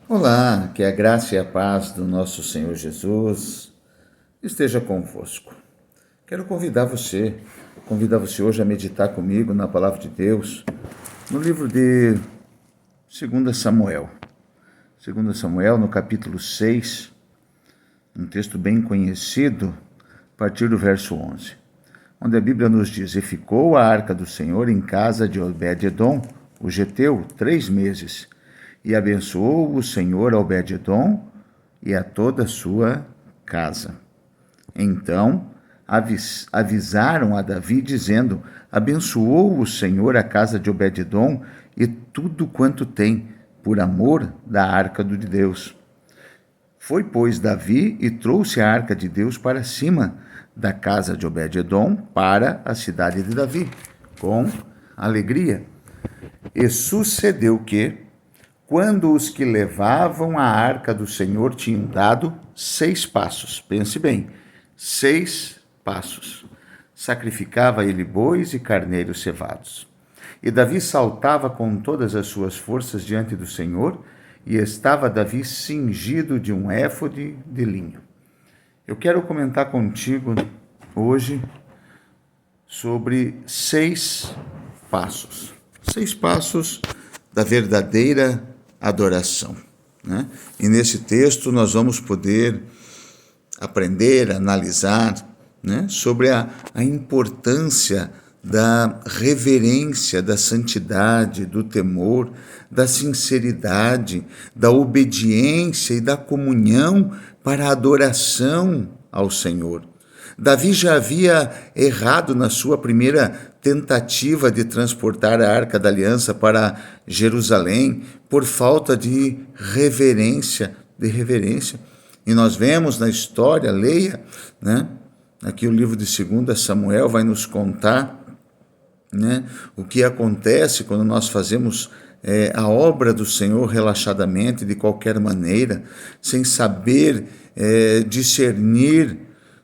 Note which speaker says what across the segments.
Speaker 1: Olá, que a graça e a paz do nosso Senhor Jesus esteja convosco. Quero convidar você hoje a meditar comigo na palavra de Deus, no livro de 2 Samuel. 2 Samuel, no capítulo 6, um texto bem conhecido, a partir do verso 11, onde a Bíblia nos diz: E ficou a arca do Senhor em casa de Obed-edom, o geteu, 3 meses. E abençoou o Senhor a Obed-edom e a toda a sua casa. Então avisaram a Davi, dizendo: Abençoou o Senhor a casa de Obed-edom e tudo quanto tem, por amor da arca de Deus. Foi, pois, Davi e trouxe a arca de Deus para cima da casa de Obed-edom para a cidade de Davi, com alegria. E sucedeu que, quando os que levavam a arca do Senhor tinham dado 6 passos, pense bem, 6 passos, sacrificava ele bois e carneiros cevados. E Davi saltava com todas as suas forças diante do Senhor, e estava Davi cingido de um éfode de linho. Eu quero comentar contigo hoje sobre 6 passos. 6 passos da verdadeira adoração, né? E nesse texto nós vamos poder aprender, analisar, né, sobre a importância da reverência, da santidade, do temor, da sinceridade, da obediência e da comunhão para a adoração ao Senhor. Davi já havia errado na sua primeira tentativa de transportar a Arca da Aliança para Jerusalém por falta de reverência. E nós vemos na história, leia, né? Aqui o livro de 2 Samuel vai nos contar, né, o que acontece quando nós fazemos a obra do Senhor relaxadamente, de qualquer maneira, sem saber discernir,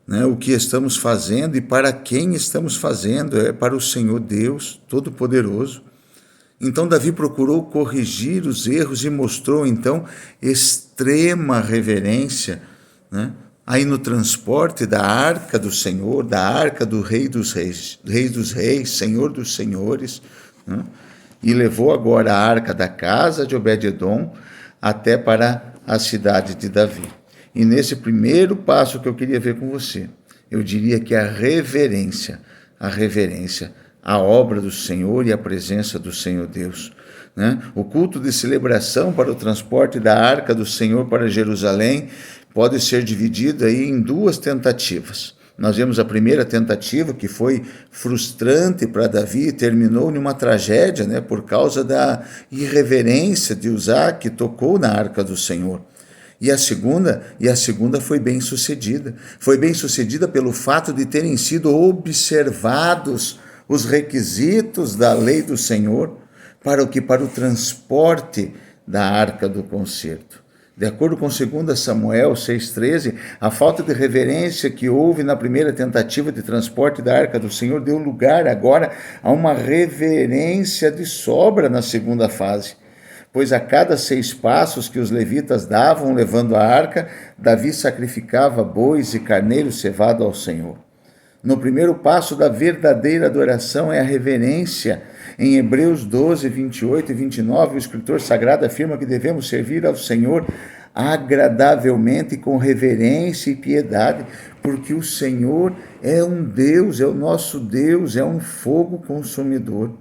Speaker 1: né, o que estamos fazendo e para quem estamos fazendo. É para o Senhor Deus Todo-Poderoso. Então Davi procurou corrigir os erros e mostrou então extrema reverência, né, aí no transporte da arca do Senhor, da arca do Rei dos Reis, Senhor dos Senhores, né, e levou agora a arca da casa de Obed-edom até para a cidade de Davi. E nesse primeiro passo que eu queria ver com você, eu diria que a reverência à obra do Senhor e à presença do Senhor Deus, né? O culto de celebração para o transporte da arca do Senhor para Jerusalém pode ser dividido aí em 2 tentativas. Nós vemos a primeira tentativa, que foi frustrante para Davi e terminou numa tragédia, né, por causa da irreverência de Uzá, que tocou na arca do Senhor. E a segunda foi bem sucedida. Foi bem sucedida pelo fato de terem sido observados os requisitos da lei do Senhor para o transporte da arca do concerto. De acordo com 2 Samuel 6,13, a falta de reverência que houve na primeira tentativa de transporte da arca do Senhor deu lugar agora a uma reverência de sobra na segunda fase. Pois a cada 6 passos que os levitas davam levando a arca, Davi sacrificava bois e carneiro cevado ao Senhor. No primeiro passo da verdadeira adoração é a reverência. Em Hebreus 12, 28 e 29, o escritor sagrado afirma que devemos servir ao Senhor agradavelmente, com reverência e piedade, porque o Senhor é um Deus, é o nosso Deus, é um fogo consumidor.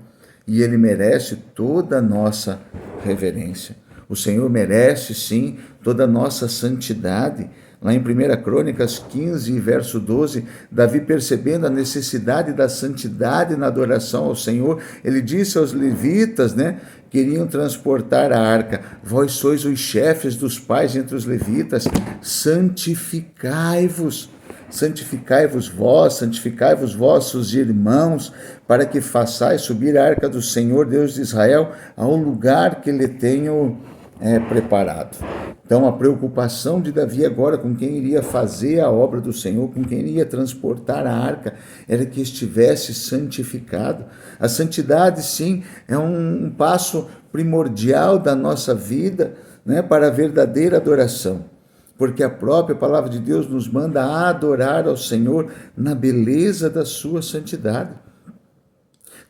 Speaker 1: E Ele merece toda a nossa reverência. O Senhor merece, sim, toda a nossa santidade. Lá em 1 Crônicas 15, verso 12, Davi, percebendo a necessidade da santidade na adoração ao Senhor, ele disse aos levitas, né, que iriam transportar a arca: vós sois os chefes dos pais entre os levitas, santificai-vos vós, santificai vossos irmãos, para que façais subir a arca do Senhor, Deus de Israel, ao lugar que lhe tenho preparado. Então, a preocupação de Davi agora com quem iria fazer a obra do Senhor, com quem iria transportar a arca, era que estivesse santificado. A santidade, sim, é um passo primordial da nossa vida, né, para a verdadeira adoração, porque a própria palavra de Deus nos manda a adorar ao Senhor na beleza da sua santidade.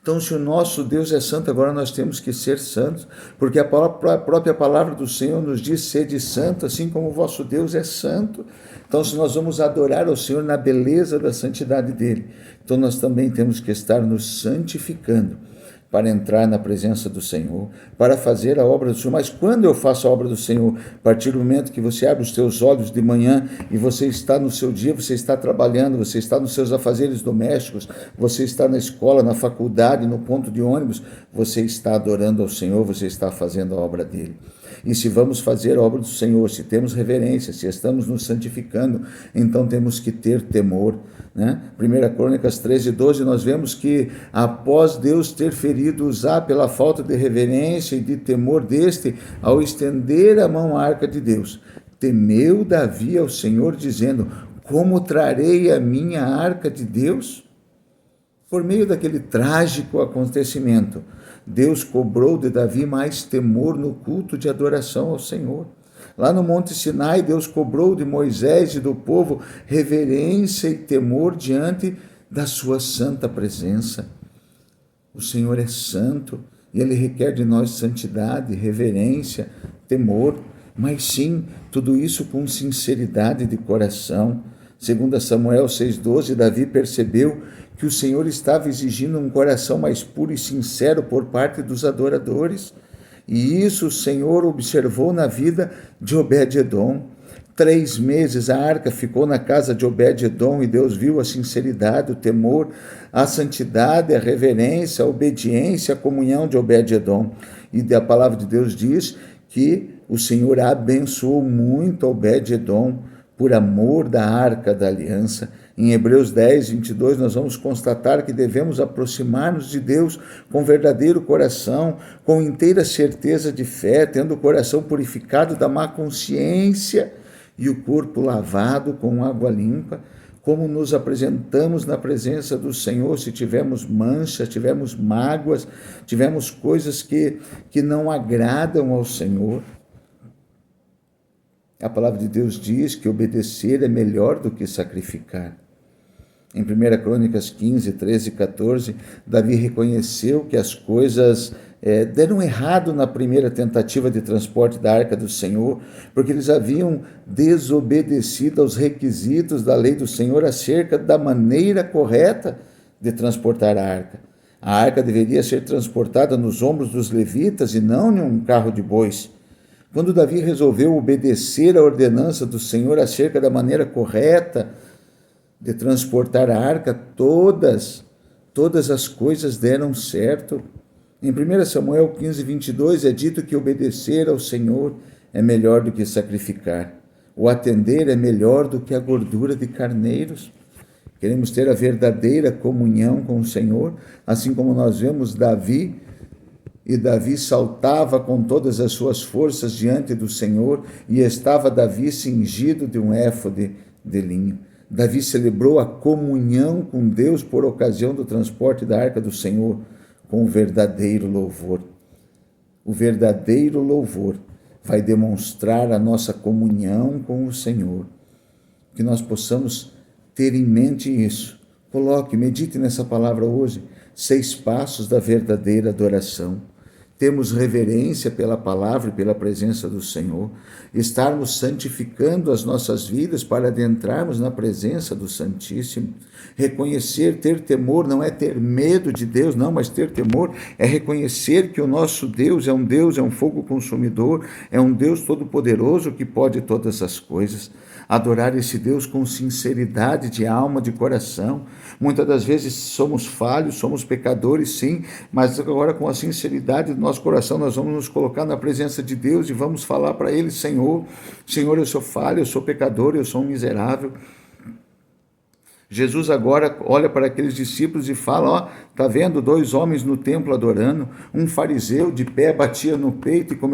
Speaker 1: Então, se o nosso Deus é santo, agora nós temos que ser santos, porque a própria palavra do Senhor nos diz: sede santo, assim como o vosso Deus é santo. Então, se nós vamos adorar ao Senhor na beleza da santidade dele, então nós também temos que estar nos santificando para entrar na presença do Senhor, para fazer a obra do Senhor. Mas quando eu faço a obra do Senhor? A partir do momento que você abre os teus olhos de manhã e você está no seu dia, você está trabalhando, você está nos seus afazeres domésticos, você está na escola, na faculdade, no ponto de ônibus, você está adorando ao Senhor, você está fazendo a obra dele. E se vamos fazer a obra do Senhor, se temos reverência, se estamos nos santificando, então temos que ter temor, né? 1 Crônicas 13:12, nós vemos que após Deus ter ferido Uzá pela falta de reverência e de temor deste, ao estender a mão à arca de Deus, temeu Davi ao Senhor, dizendo: como trarei a minha arca de Deus? Por meio daquele trágico acontecimento, Deus cobrou de Davi mais temor no culto de adoração ao Senhor. Lá no Monte Sinai, Deus cobrou de Moisés e do povo reverência e temor diante da sua santa presença. O Senhor é santo e Ele requer de nós santidade, reverência, temor, mas sim, tudo isso com sinceridade de coração. 2 Samuel 6,12, Davi percebeu que o Senhor estava exigindo um coração mais puro e sincero por parte dos adoradores. E isso o Senhor observou na vida de Obed-edom. 3 meses a arca ficou na casa de Obed-edom e Deus viu a sinceridade, o temor, a santidade, a reverência, a obediência, a comunhão de Obed-edom. E a palavra de Deus diz que o Senhor abençoou muito Obed-edom por amor da arca da aliança. Em Hebreus 10:22, nós vamos constatar que devemos aproximar-nos de Deus com verdadeiro coração, com inteira certeza de fé, tendo o coração purificado da má consciência e o corpo lavado com água limpa. Como nos apresentamos na presença do Senhor se tivermos manchas, tivermos mágoas, tivermos coisas que não agradam ao Senhor. A palavra de Deus diz que obedecer é melhor do que sacrificar. Em 1 Crônicas 15, 13 e 14, Davi reconheceu que as coisas deram errado na primeira tentativa de transporte da arca do Senhor, porque eles haviam desobedecido aos requisitos da lei do Senhor acerca da maneira correta de transportar a arca. A arca deveria ser transportada nos ombros dos levitas e não em um carro de bois. Quando Davi resolveu obedecer a ordenança do Senhor acerca da maneira correta de transportar a arca, todas as coisas deram certo. Em 1 Samuel 15:22 é dito que obedecer ao Senhor é melhor do que sacrificar. O atender é melhor do que a gordura de carneiros. Queremos ter a verdadeira comunhão com o Senhor, assim como nós vemos Davi, e Davi saltava com todas as suas forças diante do Senhor, e estava Davi cingido de um éfode de linho. Davi celebrou a comunhão com Deus por ocasião do transporte da arca do Senhor com o verdadeiro louvor. O verdadeiro louvor vai demonstrar a nossa comunhão com o Senhor. Que nós possamos ter em mente isso. Coloque, medite nessa palavra hoje. 6 passos da verdadeira adoração. Temos reverência pela palavra e pela presença do Senhor, estarmos santificando as nossas vidas para adentrarmos na presença do Santíssimo, reconhecer, ter temor, não é ter medo de Deus, não, mas ter temor é reconhecer que o nosso Deus, é um fogo consumidor, é um Deus todo-poderoso que pode todas as coisas. Adorar esse Deus com sinceridade de alma, de coração. Muitas das vezes somos falhos, somos pecadores, sim, mas agora com a sinceridade do nosso coração nós vamos nos colocar na presença de Deus e vamos falar para Ele: Senhor, eu sou falho, eu sou pecador, eu sou um miserável. Jesus agora olha para aqueles discípulos e fala: está vendo 2 homens no templo adorando, um fariseu de pé batia no peito e começava